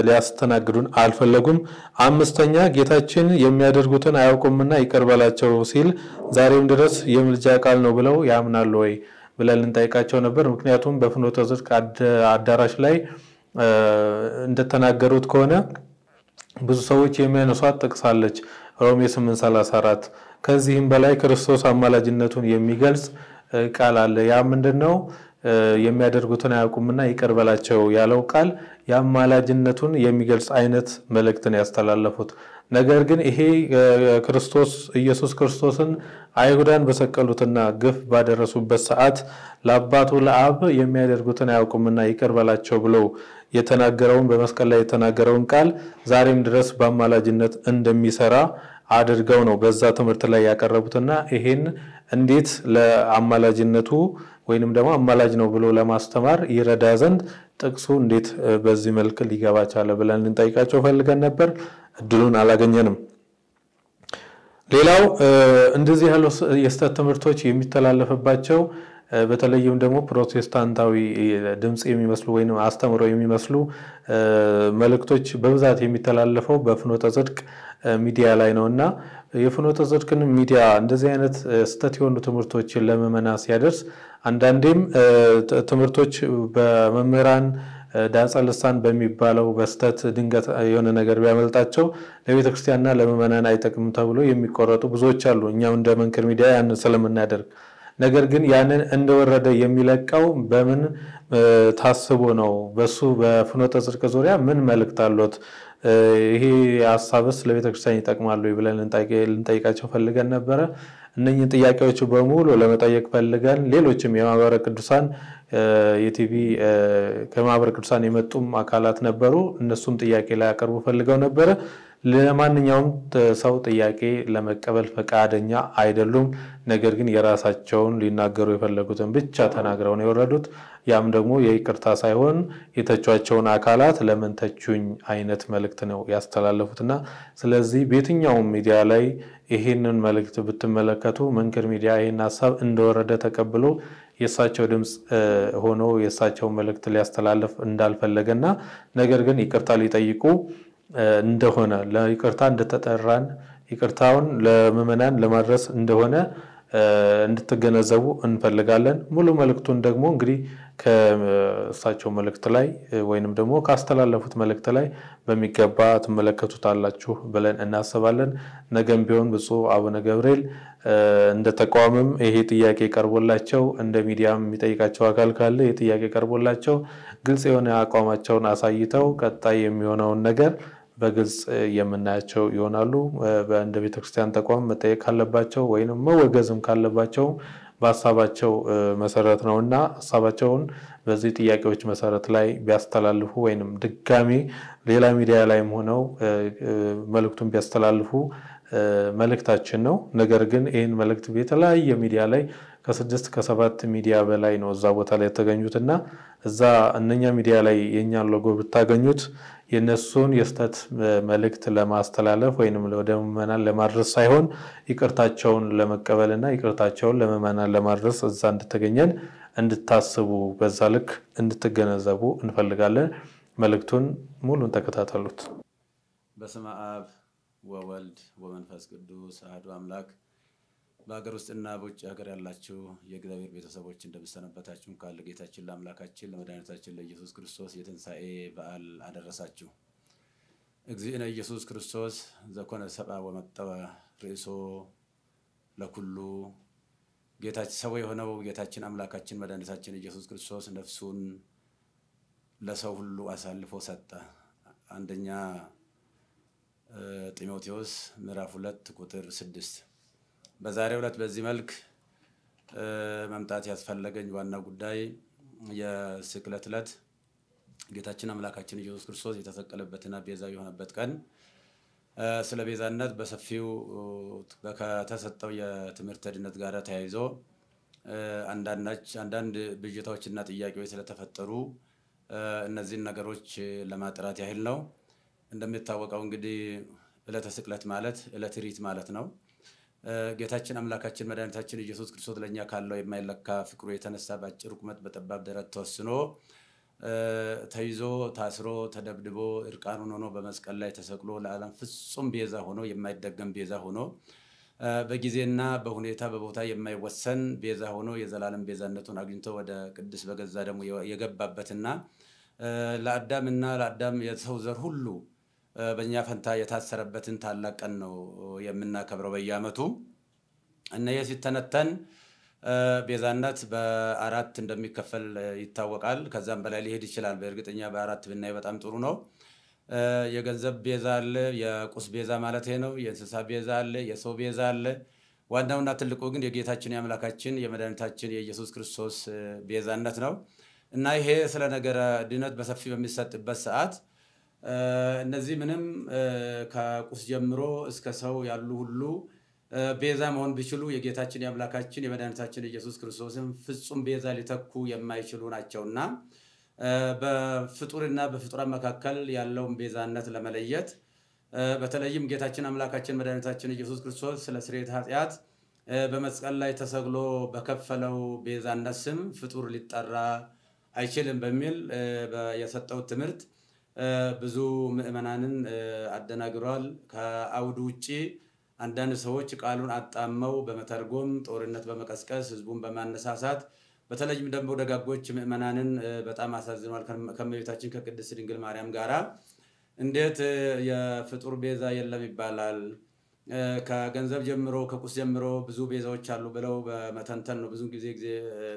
ሊያስተናግዱን አልፈለጉም። አምስተኛ ጌታችን የሚያደርጉትን አያውቁምና ይቅር በላቸው ሲል ዛሬም ድረስ የምልጃ ቃል ነው ብለው ያምናሉ ወይ ብለን ልንጠይቃቸው ነበር። ምክንያቱም በፍኖተ ጽድቅ አዳራሽ ላይ እንደተናገሩት ከሆነ ብዙ ሰዎች የሚያነሷት ጥቅሳለች ሮሜ 8:34 ከዚህም በላይ ክርስቶስ አማላጅነቱን የሚገልጽ ቃል አለ። ያ ምንድነው? የሚያደርጉትን አያውቁምና ይቅር በላቸው ያለው ቃል ያማላጅነቱን የሚገልጽ አይነት መልእክትን ያስተላለፉት። ነገር ግን ይሄ ክርስቶስ ኢየሱስ ክርስቶስን አይሁዳን በሰቀሉትና ግፍ ባደረሱበት ሰዓት ለአባቱ ለአብ የሚያደርጉትን አያውቁምና ይቅር በላቸው ብለው የተናገረውን በመስቀል ላይ የተናገረውን ቃል ዛሬም ድረስ በአማላጅነት እንደሚሰራ አድርገው ነው በዛ ትምህርት ላይ ያቀረቡትና ይሄን እንዴት ለአማላጅነቱ ወይንም ደግሞ አማላጅ ነው ብሎ ለማስተማር ይረዳ ዘንድ ጥቅሱ እንዴት በዚህ መልኩ ሊገባ ቻለ ብለን ልንጠይቃቸው ፈልገን ነበር። እድሉን አላገኘንም። ሌላው እንደዚህ ያሉ የስተት ትምህርቶች የሚተላለፍባቸው በተለይም ደግሞ ፕሮቴስታንታዊ ድምጽ የሚመስሉ ወይንም አስተምሮ የሚመስሉ መልእክቶች በብዛት የሚተላለፈው በፍኖተ ጽድቅ ሚዲያ ላይ ነውና የፍኖተ ጽድቅን ሚዲያ እንደዚህ አይነት ስተት የሆኑ ትምህርቶችን ለምዕመናን ሲያደርስ አንዳንዴም ትምህርቶች በመምህራን ዳጸ ልሳን በሚባለው በስተት ድንገት የሆነ ነገር ቢያመልጣቸው ለቤተክርስቲያንና ለምዕመናን አይጠቅም ተብሎ የሚቆረጡ ብዙዎች አሉ። እኛም እንደ መንክር ሚዲያ ያን ስለምናደርግ ነገር ግን ያንን እንደወረደ የሚለቀው በምን ታስቦ ነው? በሱ በፍኖተ ጽድቅ ዙሪያ ምን መልእክት አሉት? ይሄ ሐሳብስ ለቤተክርስቲያን ይጠቅማሉ ብለን ልንጠይቃቸው ፈልገን ነበር። እነኚህን ጥያቄዎች በሙሉ ለመጠየቅ ፈልገን ሌሎችም የማህበረ ቅዱሳን የቲቪ ከማህበረ ቅዱሳን የመጡም አካላት ነበሩ። እነሱም ጥያቄ ላይ ያቀርቡ ፈልገው ነበር። ለማንኛውም ሰው ጥያቄ ለመቀበል ፈቃደኛ አይደሉም። ነገር ግን የራሳቸውን ሊናገሩ የፈለጉትን ብቻ ተናግረው ነው የወረዱት። ያም ደግሞ የይቅርታ ሳይሆን የተቿቸውን አካላት ለምን ተቹኝ አይነት መልእክት ነው ያስተላለፉትና ስለዚህ በየትኛውም ሚዲያ ላይ ይሄንን መልእክት ብትመለከቱ መንክር ሚዲያ ይሄን ሐሳብ እንደወረደ ተቀብሎ የሳቸው ድምጽ ሆኖ የሳቸው መልእክት ሊያስተላልፍ እንዳልፈለገና ነገር ግን ይቅርታ ሊጠይቁ እንደሆነ ለይቅርታ እንደተጠራን ይቅርታውን ለምዕመናን ለማድረስ እንደሆነ እንድትገነዘቡ እንፈልጋለን። ሙሉ መልእክቱን ደግሞ እንግዲህ ከእሳቸው መልእክት ላይ ወይንም ደግሞ ካስተላለፉት መልእክት ላይ በሚገባ ተመለከቱታላችሁ ብለን እናስባለን። ነገም ቢሆን ብፁዕ አቡነ ገብርኤል እንደ ተቋምም ይሄ ጥያቄ ቀርቦላቸው እንደ ሚዲያም የሚጠይቃቸው አካል ካለ ይሄ ጥያቄ ቀርቦላቸው ግልጽ የሆነ አቋማቸውን አሳይተው ቀጣይ የሚሆነውን ነገር በግልጽ የምናያቸው ይሆናሉ። በእንደ ቤተክርስቲያን ተቋም መጠየቅ ካለባቸው ወይንም መወገዝም ካለባቸው በሐሳባቸው መሰረት ነውና ሐሳባቸውን በዚህ ጥያቄዎች መሰረት ላይ ቢያስተላልፉ ወይንም ድጋሚ ሌላ ሚዲያ ላይም ሆነው መልእክቱን ቢያስተላልፉ መልእክታችን ነው። ነገር ግን ይሄን መልእክት በተለያየ ሚዲያ ላይ ከ6 ከ7 ሚዲያ በላይ ነው እዛ ቦታ ላይ ተገኙትና እዛ እነኛ ሚዲያ ላይ የኛን ሎጎ ብታገኙት የነሱን የስተት መልእክት ለማስተላለፍ ወይንም ወደ ምዕመናን ለማድረስ ሳይሆን ይቅርታቸውን ለመቀበልና ይቅርታቸውን ለምዕመናን ለማድረስ እዛ እንድትገኘን እንድታስቡ በዛ ልክ እንድትገነዘቡ እንፈልጋለን። መልእክቱን ሙሉን ተከታተሉት። በስመ አብ ወወልድ ወመንፈስ ቅዱስ አሐዱ አምላክ። በአገር ውስጥና በውጭ ሀገር ያላችሁ የእግዚአብሔር ቤተሰቦች እንደምሰነበታችሁ ካለ ጌታችን ለአምላካችን ለመድኃኒታችን ለኢየሱስ ክርስቶስ የትንሣኤ በዓል አደረሳችሁ። እግዚእነ ኢየሱስ ክርስቶስ ዘኮነ ሰብአ ወመጠወ ርእሶ ለኩሉ ጌታችን ሰው የሆነው ጌታችን አምላካችን መድኃኒታችን ኢየሱስ ክርስቶስ ነፍሱን ለሰው ሁሉ አሳልፎ ሰጠ። አንደኛ ጢሞቴዎስ ምዕራፍ 2 ቁጥር 6። በዛሬው ዕለት በዚህ መልክ መምጣት ያስፈልገኝ ዋና ጉዳይ የስቅለት ዕለት ጌታችን አምላካችን ኢየሱስ ክርስቶስ የተሰቀለበትና ቤዛ የሆነበት ቀን ስለ ቤዛነት በሰፊው ከተሰጠው የትምህርት ድነት ጋር ተያይዞ አንዳንድ ብዥታዎችና ጥያቄዎች ስለተፈጠሩ እነዚህን ነገሮች ለማጥራት ያህል ነው። እንደሚታወቀው እንግዲህ ዕለተ ስቅለት ማለት ዕለተ ሪት ማለት ነው። ጌታችን አምላካችን መድኃኒታችን ኢየሱስ ክርስቶስ ለኛ ካለው የማይለካ ፍቅሩ የተነሳ በአጭር ቁመት በጠባብ ደረት ተወስኖ ተይዞ ታስሮ ተደብድቦ እርቃኑን ሆኖ በመስቀል ላይ ተሰቅሎ ለዓለም ፍጹም ቤዛ ሆኖ የማይደገም ቤዛ ሆኖ በጊዜና በሁኔታ በቦታ የማይወሰን ቤዛ ሆኖ የዘላለም ቤዛነቱን አግኝቶ ወደ ቅድስ በገዛ ደሙ የገባበትና ለአዳም የሰው ዘር ሁሉ በእኛ ፈንታ የታሰረበትን ታላቅ ቀን ነው የምናከብረው በየዓመቱ። እና ሲተነተን ቤዛነት በአራት እንደሚከፈል ይታወቃል። ከዛም በላይ ሊሄድ ይችላል። በእርግጠኛ በአራት ብናይ በጣም ጥሩ ነው። የገንዘብ ቤዛ አለ፣ የቁስ ቤዛ ማለት ነው። የእንስሳ ቤዛ አለ፣ የሰው ቤዛ አለ። ዋናውና ትልቁ ግን የጌታችን የአምላካችን የመድኃኒታችን የኢየሱስ ክርስቶስ ቤዛነት ነው። እና ይሄ ስለ ነገረ ድነት በሰፊ በሚሰጥበት ሰዓት እነዚህ ምንም ከቁስ ጀምሮ እስከ ሰው ያሉ ሁሉ ቤዛ መሆን ቢችሉ የጌታችን የአምላካችን የመድኃኒታችን ኢየሱስ ክርስቶስን ፍጹም ቤዛ ሊተኩ የማይችሉ ናቸውና በፍጡርና በፍጡራን መካከል ያለውን ቤዛነት ለመለየት በተለይም ጌታችን አምላካችን መድኃኒታችን ኢየሱስ ክርስቶስ ስለ ስርየት ኃጢአት በመስቀል ላይ ተሰቅሎ በከፈለው ቤዛነት ስም ፍጡር ሊጠራ አይችልም በሚል የሰጠው ትምህርት ብዙ ምዕመናንን አደናግሯል። ከአውዱ ውጪ አንዳንድ ሰዎች ቃሉን አጣመው በመተርጎም ጦርነት በመቀስቀስ ህዝቡን በማነሳሳት በተለይም ደግሞ ደጋጎች ምዕመናንን በጣም አሳዝኗል። ከመቤታችን ከቅድስት ድንግል ማርያም ጋራ እንዴት የፍጡር ቤዛ የለም ይባላል? ከገንዘብ ጀምሮ ከቁስ ጀምሮ ብዙ ቤዛዎች አሉ ብለው በመተንተን ነው ብዙ ጊዜ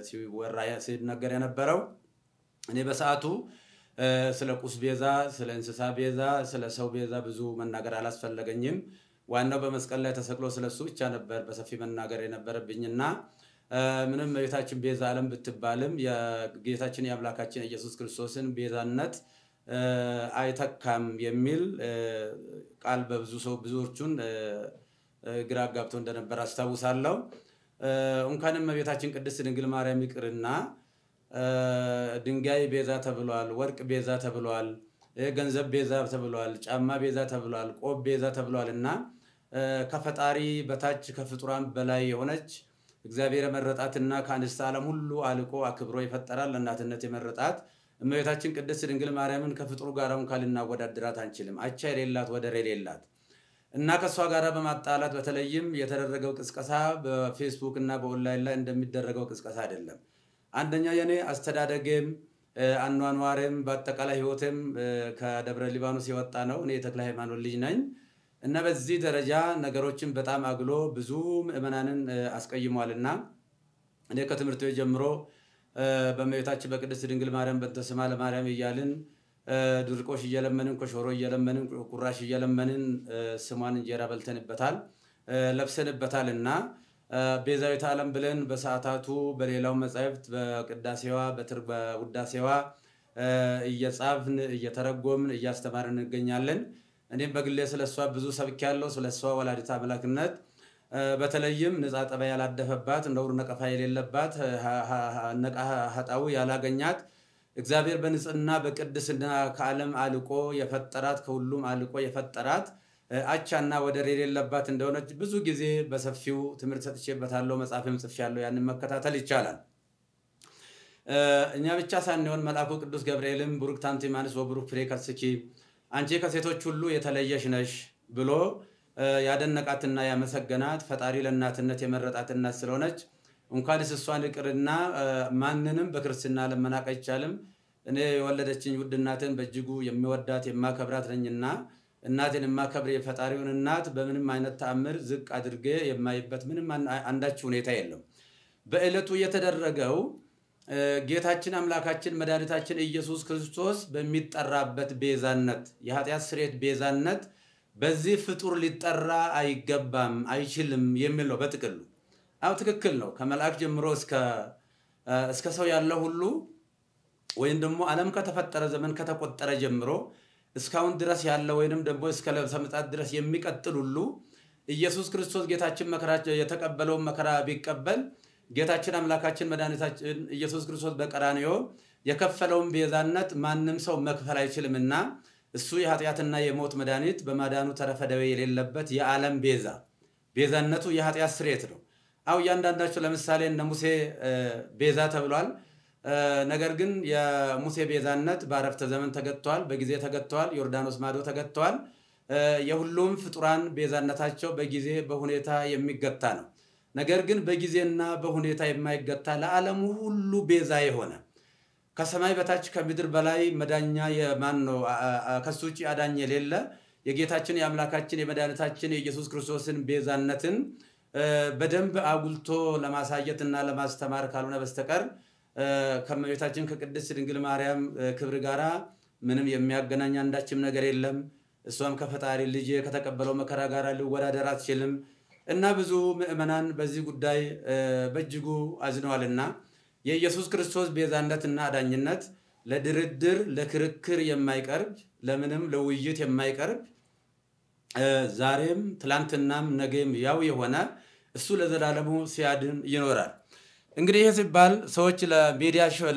ሲወራ ሲነገር የነበረው። እኔ በሰዓቱ ስለ ቁስ ቤዛ፣ ስለ እንስሳ ቤዛ፣ ስለ ሰው ቤዛ ብዙ መናገር አላስፈለገኝም። ዋናው በመስቀል ላይ ተሰቅሎ ስለሱ ብቻ ነበር በሰፊ መናገር የነበረብኝና ምንም ቤታችን ቤዛ ዓለም ብትባልም የጌታችን የአምላካችን ኢየሱስ ክርስቶስን ቤዛነት አይተካም የሚል ቃል ብዙዎቹን ግራ አጋብቶ እንደነበር አስታውሳለሁ። እንኳንም ቤታችን ቅድስት ድንግል ማርያም ይቅርና ድንጋይ ቤዛ ተብሏል፣ ወርቅ ቤዛ ተብሏል፣ ገንዘብ ቤዛ ተብሏል፣ ጫማ ቤዛ ተብሏል፣ ቆብ ቤዛ ተብሏልና ከፈጣሪ በታች ከፍጡራን በላይ የሆነች እግዚአብሔር የመረጣትና ከአንስተ ዓለም ሁሉ አልቆ አክብሮ ይፈጠራል ለእናትነት የመረጣት እመቤታችን ቅድስት ድንግል ማርያምን ከፍጡሩ ጋር እንኳን ልናወዳድራት አንችልም። አቻ የሌላት ወደር የሌላት እና ከሷ ጋር በማጣላት በተለይም የተደረገው ቅስቀሳ በፌስቡክ እና በኦንላይን ላይ እንደሚደረገው ቅስቀሳ አይደለም። አንደኛ የኔ አስተዳደግም አኗኗርም በአጠቃላይ ህይወትም ከደብረ ሊባኖስ የወጣ ነው። እኔ የተክለ ሃይማኖት ልጅ ነኝ እና በዚህ ደረጃ ነገሮችን በጣም አግሎ ብዙ ምዕመናንን አስቀይሟልና እኔ ከትምህርት ቤት ጀምሮ በእመቤታችን በቅድስት ድንግል ማርያም በእንተ ስማ ለማርያም እያልን ድርቆሽ እየለመንን ኮሾሮ እየለመንን ቁራሽ እየለመንን ስሟን እንጀራ በልተንበታል ለብሰንበታልና ቤዛዊተ ዓለም ብለን በሰዓታቱ በሌላው መጻሕፍት በቅዳሴዋ በውዳሴዋ እየጻፍን እየተረጎምን እያስተማርን እንገኛለን። እኔም በግሌ ስለሷ ብዙ ሰብኬያለሁ። ስለሷ ወላዲተ አምላክነት በተለይም ንጻ ጠባይ ያላደፈባት ነውር ነቀፋ የሌለባት ኃጣው ያላገኛት እግዚአብሔር በንጽህና በቅድስና ከዓለም አልቆ የፈጠራት ከሁሉም አልቆ የፈጠራት አቻና ወደር የሌለባት እንደሆነች ብዙ ጊዜ በሰፊው ትምህርት ሰጥቼበታለሁ። መጽሐፍም ጽፌያለሁ። ያንን መከታተል ይቻላል። እኛ ብቻ ሳንሆን መልአኩ ቅዱስ ገብርኤልም ቡሩክት አንቲ እማንስ ወቡሩክ ፍሬ ከርስኪ አንቺ ከሴቶች ሁሉ የተለየሽ ነሽ ብሎ ያደነቃትና ያመሰገናት ፈጣሪ ለእናትነት የመረጣት እናት ስለሆነች እንኳንስ እሷን ይቅርና ማንንም በክርስትና ለመናቅ አይቻልም። እኔ የወለደችኝ ውድ እናቴን በእጅጉ የሚወዳት የማከብራት ነኝና እናቴን የማከብር የፈጣሪውን እናት በምንም አይነት ተአምር ዝቅ አድርጌ የማይበት ምንም አንዳች ሁኔታ የለም። በእለቱ የተደረገው ጌታችን አምላካችን መድኃኒታችን ኢየሱስ ክርስቶስ በሚጠራበት ቤዛነት የኃጢአት ስርየት ቤዛነት በዚህ ፍጡር ሊጠራ አይገባም አይችልም የሚል ነው በጥቅሉ። አው ትክክል ነው። ከመልአክ ጀምሮ እስከ ሰው ያለው ሁሉ ወይም ደግሞ ዓለም ከተፈጠረ ዘመን ከተቆጠረ ጀምሮ እስካሁን ድረስ ያለው ወይንም ደግሞ እስከ ለብሰ ምጽአት ድረስ የሚቀጥል ሁሉ ኢየሱስ ክርስቶስ ጌታችን መከራ የተቀበለው መከራ ቢቀበል ጌታችን አምላካችን መድኃኒታችን ኢየሱስ ክርስቶስ በቀራንዮ የከፈለውን ቤዛነት ማንም ሰው መክፈል አይችልምና እሱ የኃጢአትና የሞት መድኃኒት በማዳኑ ተረፈ ደዌ የሌለበት የዓለም ቤዛነቱ የኃጢአት ስርየት ነው። አው ያንዳንዳቸው ለምሳሌ እነ ሙሴ ቤዛ ተብሏል። ነገር ግን የሙሴ ቤዛነት በአረፍተ ዘመን ተገጥቷል፣ በጊዜ ተገጥቷል፣ ዮርዳኖስ ማዶ ተገጥቷል። የሁሉም ፍጡራን ቤዛነታቸው በጊዜ በሁኔታ የሚገታ ነው። ነገር ግን በጊዜና በሁኔታ የማይገታ ለዓለሙ ሁሉ ቤዛ የሆነ ከሰማይ በታች ከምድር በላይ መዳኛ የማን ነው? ከሱ ውጪ አዳኝ የሌለ የጌታችን የአምላካችን የመድኃኒታችን የኢየሱስ ክርስቶስን ቤዛነትን በደንብ አጉልቶ ለማሳየትና ለማስተማር ካልሆነ በስተቀር ከመቤታችን ከቅድስት ድንግል ማርያም ክብር ጋራ ምንም የሚያገናኝ አንዳችም ነገር የለም። እሷም ከፈጣሪ ልጅ ከተቀበለው መከራ ጋራ ሊወዳደር አትችልም እና ብዙ ምእመናን በዚህ ጉዳይ በእጅጉ አዝነዋልና የኢየሱስ ክርስቶስ ቤዛነትና አዳኝነት ለድርድር ለክርክር የማይቀርብ ለምንም ለውይይት የማይቀርብ ዛሬም ትላንትናም ነገም ያው የሆነ እሱ ለዘላለሙ ሲያድን ይኖራል። እንግዲህ ይህ ሲባል ሰዎች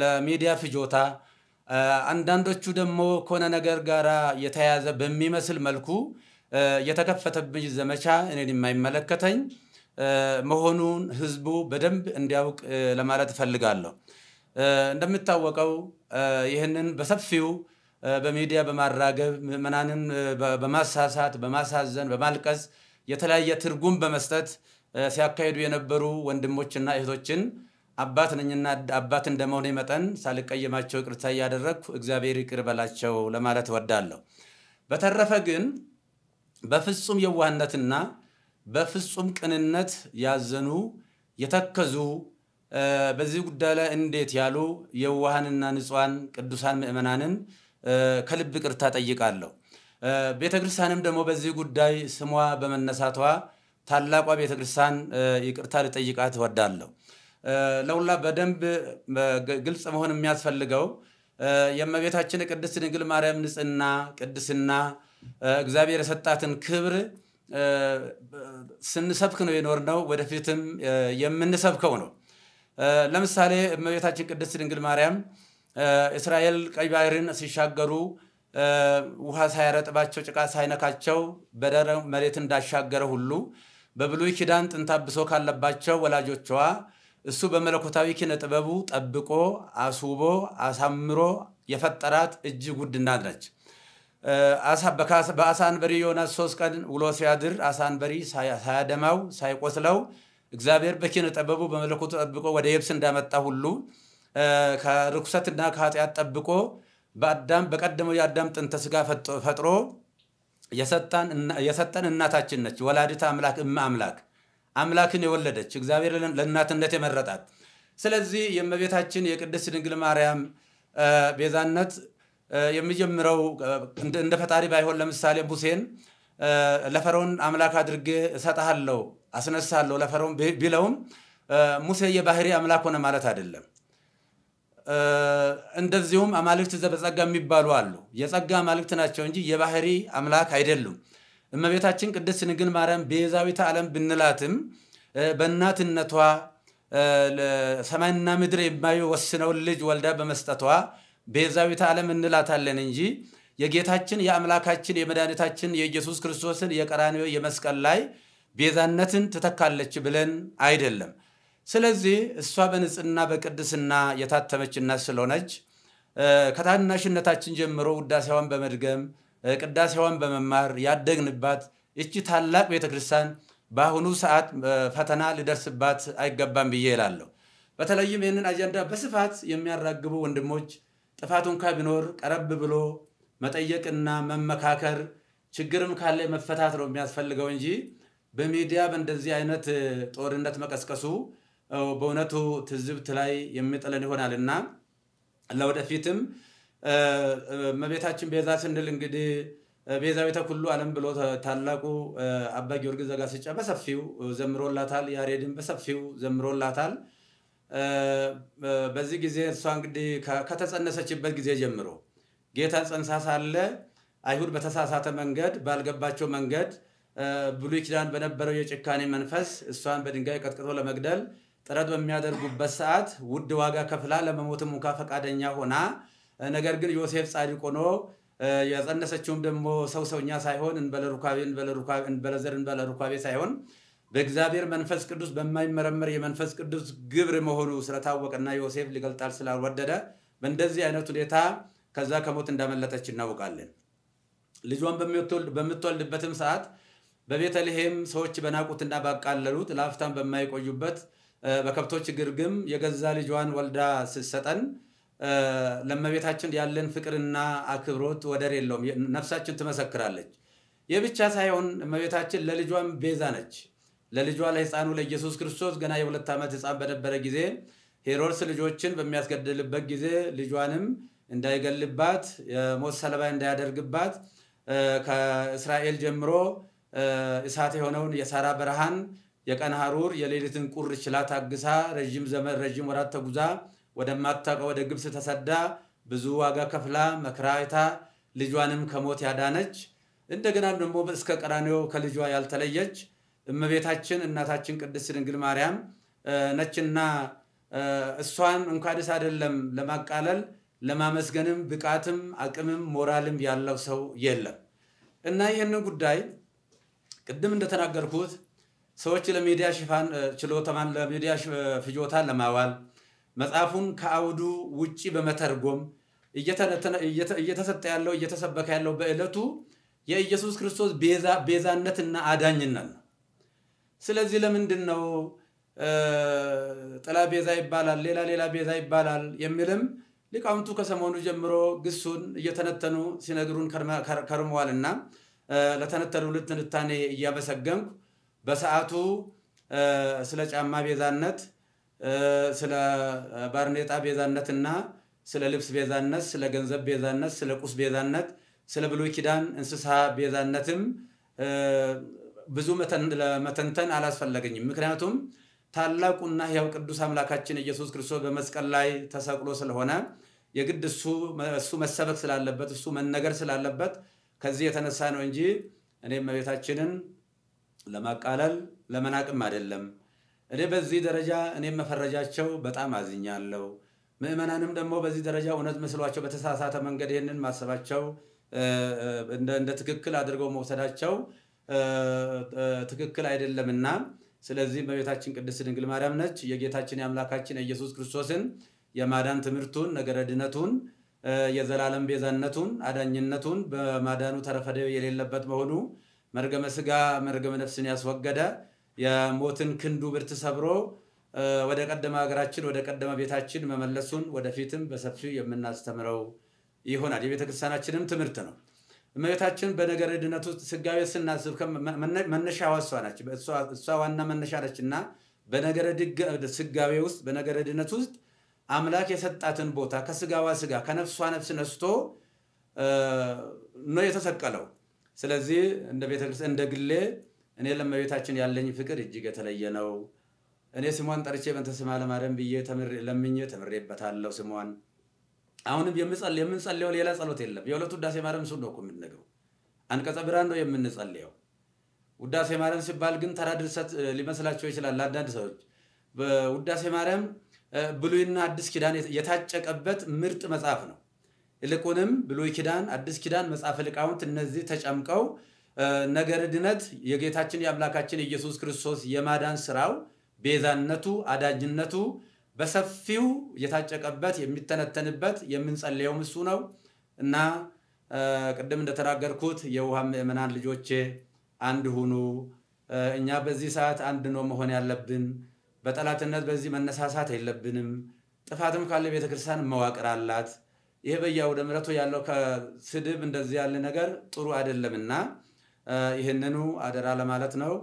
ለሚዲያ ፍጆታ አንዳንዶቹ ደግሞ ከሆነ ነገር ጋራ የተያያዘ በሚመስል መልኩ የተከፈተብኝ ዘመቻ እኔን የማይመለከተኝ መሆኑን ህዝቡ በደንብ እንዲያውቅ ለማለት ፈልጋለሁ። እንደምታወቀው ይህንን በሰፊው በሚዲያ በማራገብ ምዕመናንን በማሳሳት በማሳዘን በማልቀስ የተለያየ ትርጉም በመስጠት ሲያካሂዱ የነበሩ ወንድሞችና እህቶችን አባት ነኝና አባት እንደመሆኔ መጠን ሳልቀየማቸው ይቅርታ ያደረግኩ እግዚአብሔር ይቅር በላቸው ለማለት እወዳለሁ። በተረፈ ግን በፍጹም የዋህነትና በፍጹም ቅንነት ያዘኑ የተከዙ በዚህ ጉዳይ ላይ እንዴት ያሉ የዋሃንና ንጹሃን ቅዱሳን ምእመናንን ከልብ ይቅርታ ጠይቃለሁ። ቤተክርስቲያንም ደግሞ በዚህ ጉዳይ ስሟ በመነሳቷ ታላቋ ቤተክርስቲያን ይቅርታ ልጠይቃት እወዳለሁ። ለሁላ በደንብ ግልጽ መሆን የሚያስፈልገው የእመቤታችን ቅድስት ድንግል ማርያም ንጽህና ቅድስና እግዚአብሔር የሰጣትን ክብር ስንሰብክ ነው የኖርነው፣ ወደፊትም የምንሰብከው ነው። ለምሳሌ እመቤታችን ቅድስት ድንግል ማርያም እስራኤል ቀይ ባህርን ሲሻገሩ ውሃ ሳይረጥባቸው ጭቃ ሳይነካቸው በደረቅ መሬት እንዳሻገረ ሁሉ በብሉይ ኪዳን ጥንተ አብሶ ካለባቸው ወላጆቿ እሱ በመለኮታዊ ኪነ ጥበቡ ጠብቆ አስውቦ አሳምሮ የፈጠራት እጅግ ውድ እናት ነች። በአሳ አንበሪ ዮናስ 3 ቀን ውሎ ሲያድር አሳ አንበሪ ሳያደማው ሳይቆስለው እግዚአብሔር በኪነ ጥበቡ በመለኮቱ ጠብቆ ወደ የብስ እንዳመጣ ሁሉ ከርኩሰትና ከኃጢአት ጠብቆ በቀደመው የአዳም ጥንተ ስጋ ፈጥሮ የሰጠን እናታችን ነች። ወላዲተ አምላክ አምላክ አምላክን የወለደች እግዚአብሔር ለእናትነት የመረጣት። ስለዚህ የእመቤታችን የቅድስት ድንግል ማርያም ቤዛነት የሚጀምረው እንደ ፈጣሪ ባይሆን ለምሳሌ ሙሴን ለፈርዖን አምላክ አድርጌ እሰጥሃለሁ አስነሳለሁ ለፈርዖን ቢለውም ሙሴ የባህሪ አምላክ ሆነ ማለት አይደለም። እንደዚሁም አማልክት ዘበጸጋ የሚባሉ አሉ። የጸጋ አማልክት ናቸው እንጂ የባህሪ አምላክ አይደሉም። እመቤታችን ቅድስት ድንግል ማርያም ቤዛዊተ ዓለም ብንላትም በእናትነቷ ሰማይና ምድር የማይወስነው ልጅ ወልዳ በመስጠቷ ቤዛዊተ ዓለም እንላታለን እንጂ የጌታችን የአምላካችን የመድኃኒታችን የኢየሱስ ክርስቶስን የቀራንዮ የመስቀል ላይ ቤዛነትን ትተካለች ብለን አይደለም። ስለዚህ እሷ በንጽህና በቅድስና የታተመችና ስለሆነች ከታናሽነታችን ጀምሮ ውዳሴዋን በመድገም ቅዳሴዋን በመማር ያደግንባት እቺ ታላቅ ቤተክርስቲያን በአሁኑ ሰዓት ፈተና ሊደርስባት አይገባም ብዬ እላለሁ። በተለይም ይህንን አጀንዳ በስፋት የሚያራግቡ ወንድሞች ጥፋቱን ቢኖር ቀረብ ብሎ መጠየቅና መመካከር ችግርም ካለ መፈታት ነው የሚያስፈልገው እንጂ በሚዲያ በእንደዚህ አይነት ጦርነት መቀስቀሱ በእውነቱ ትዝብት ላይ የሚጥለን ይሆናልና ለወደፊትም እመቤታችን ቤዛ ስንል እንግዲህ ቤዛዊተ ኩሉ ዓለም ብሎ ታላቁ አባ ጊዮርጊስ ዘጋስጫ በሰፊው ዘምሮላታል። ያሬድን በሰፊው ዘምሮላታል። በዚህ ጊዜ እሷ እንግዲህ ከተጸነሰችበት ጊዜ ጀምሮ ጌታ ጸንሳ ሳለ አይሁድ በተሳሳተ መንገድ ባልገባቸው መንገድ ብሉይ ኪዳን በነበረው የጭካኔ መንፈስ እሷን በድንጋይ ቀጥቅጦ ለመግደል ጥረት በሚያደርጉበት ሰዓት ውድ ዋጋ ከፍላ ለመሞትም እንኳ ፈቃደኛ ሆና ነገር ግን ዮሴፍ ጻድቅ ሆኖ የጸነሰችውም ደግሞ ሰውኛ ሳይሆን እንበለሩካቤ ሳይሆን በእግዚአብሔር መንፈስ ቅዱስ በማይመረመር የመንፈስ ቅዱስ ግብር መሆኑ ስለታወቀና ዮሴፍ ሊገልጣል ስላልወደደ በእንደዚህ አይነት ሁኔታ ከዛ ከሞት እንዳመለጠች እናውቃለን። ልጇን በምትወልድበትም ሰዓት በቤተልሔም ሰዎች በናቁትና ባቃለሉት ለአፍታም በማይቆዩበት በከብቶች ግርግም የገዛ ልጇን ወልዳ ስትሰጠን ለእመቤታችን ያለን ፍቅርና አክብሮት ወደር የለውም። ነፍሳችን ትመሰክራለች። ይህ ብቻ ሳይሆን እመቤታችን ለልጇም ቤዛ ነች። ለልጇ ለሕፃኑ ለኢየሱስ ክርስቶስ ገና የ2 ዓመት ሕፃን በነበረ ጊዜ ሄሮድስ ልጆችን በሚያስገድልበት ጊዜ ልጇንም እንዳይገልባት የሞት ሰለባ እንዳያደርግባት ከእስራኤል ጀምሮ እሳት የሆነውን የሳራ በረሃን የቀን ሐሩር የሌሊትን ቁር ችላ ታግሳ ረጅም ወራት ተጉዛ ወደማታውቀው ወደ ግብጽ ተሰዳ ብዙ ዋጋ ከፍላ መከራይታ ልጇንም ከሞት ያዳነች እንደገና ደግሞ እስከ ቀራንዮ ከልጇ ያልተለየች እመቤታችን እናታችን ቅድስት ድንግል ማርያም ነችና እሷን እንኳንስ አይደለም ለማቃለል ለማመስገንም ብቃትም አቅምም ሞራልም ያለው ሰው የለም። እና ይህንን ጉዳይ ቅድም እንደተናገርኩት ሰዎች ለሚዲያ ሽፋን ችሎታን ለሚዲያ ፍጆታ ለማዋል መጽሐፉን ከአውዱ ውጪ በመተርጎም እየተሰጠ ያለው እየተሰበከ ያለው በእለቱ የኢየሱስ ክርስቶስ ቤዛነትና አዳኝነት ነው። ስለዚህ ለምንድን ነው ጥላ ቤዛ ይባላል ሌላ ቤዛ ይባላል የሚልም ሊቃውንቱ ከሰሞኑ ጀምሮ ግሱን እየተነተኑ ሲነግሩን ከርመዋልና ለተነተኑ ትንታኔ እያመሰገንኩ በሰዓቱ ስለ ጫማ ቤዛነት ስለ ባርኔጣ ቤዛነትና ስለ ልብስ ቤዛነት ስለ ገንዘብ ቤዛነት ስለ ቁስ ቤዛነት ስለ ብሉይ ኪዳን እንስሳ ቤዛነትም ብዙ መተንተን አላስፈለገኝም። ምክንያቱም ታላቁና ሕያው ቅዱስ አምላካችን ኢየሱስ ክርስቶስ በመስቀል ላይ ተሰቅሎ ስለሆነ የግድ እሱ መሰበክ ስላለበት እሱ መነገር ስላለበት ከዚህ የተነሳ ነው እንጂ እኔም እመቤታችንን ለማቃለል ለመናቅም አይደለም። እኔ በዚህ ደረጃ እኔም መፈረጃቸው በጣም አዝኛለሁ። ምእመናንም ደግሞ በዚህ ደረጃ እውነት መስሏቸው በተሳሳተ መንገድ ይህንን ማሰባቸው እንደ ትክክል አድርገው መውሰዳቸው ትክክል አይደለምና ስለዚህ እመቤታችን ቅድስት ድንግል ማርያም ነች የጌታችን የአምላካችን ኢየሱስ ክርስቶስን የማዳን ትምህርቱን ነገረ ድነቱን የዘላለም ቤዛነቱን አዳኝነቱን በማዳኑ ተረፈደ የሌለበት መሆኑ መርገመ ሥጋ መርገመ ነፍስን ያስወገደ የሞትን ክንዱ ብርት ሰብሮ ወደ ቀደመ ሀገራችን ወደ ቀደመ ቤታችን መመለሱን ወደፊትም በሰፊው የምናስተምረው ይሆናል። የቤተክርስቲያናችንም ትምህርት ነው። እመቤታችን በነገረ ድነት ውስጥ ስጋዌ ስናስብ መነሻዋ እሷ ነች። እሷ ዋና መነሻ ነችና በነገረ ስጋዌ ውስጥ በነገረ ድነት ውስጥ አምላክ የሰጣትን ቦታ ከስጋዋ ስጋ ከነፍሷ ነፍስ ነስቶ ነው የተሰቀለው። ስለዚህ እንደ ቤተክርስቲያን እንደ ግሌ እኔ ለእመቤታችን ያለኝ ፍቅር እጅግ የተለየ ነው። እኔ ስሟን ጠርቼ በእንተ ስማ ለማርያም ብዬ ለምኜ ተምሬበታለሁ ስሟን። አሁንም የምንጸልየው ሌላ ጸሎት የለም። የሁለቱ ውዳሴ ማርያም እሱን ነው እኮ የምንነግረው። አንቀጸ ብርሃን ነው የምንጸልየው። ውዳሴ ማርያም ሲባል ግን ተራ ድርሰት ሊመስላቸው ይችላል ለአንዳንድ ሰዎች። በውዳሴ ማርያም ብሉይና አዲስ ኪዳን የታጨቀበት ምርጥ መጽሐፍ ነው። ይልቁንም ብሉይ ኪዳን፣ አዲስ ኪዳን፣ መጽሐፈ ሊቃውንት እነዚህ ተጨምቀው ነገረ ድነት የጌታችን የአምላካችን ኢየሱስ ክርስቶስ የማዳን ስራው ቤዛነቱ፣ አዳጅነቱ በሰፊው የታጨቀበት የሚተነተንበት የምንጸልየው እሱ ነው እና ቅድም እንደተናገርኩት የውሃ ምእመናን ልጆቼ አንድ ሁኑ። እኛ በዚህ ሰዓት አንድ ነው መሆን ያለብን። በጠላትነት በዚህ መነሳሳት የለብንም። ጥፋትም ካለ ቤተክርስቲያን መዋቅር አላት። ይሄ በየአውደ ምሕረቱ ያለው ከስድብ እንደዚህ ያለ ነገር ጥሩ አይደለምና ይህንኑ አደራ ለማለት ነው።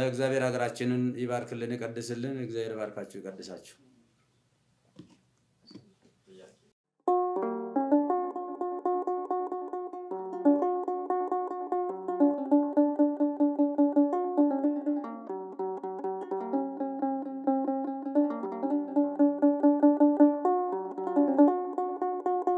እግዚአብሔር ሀገራችንን ይባርክልን፣ ይቀድስልን። እግዚአብሔር ባርካችሁ ይቀድሳችሁ።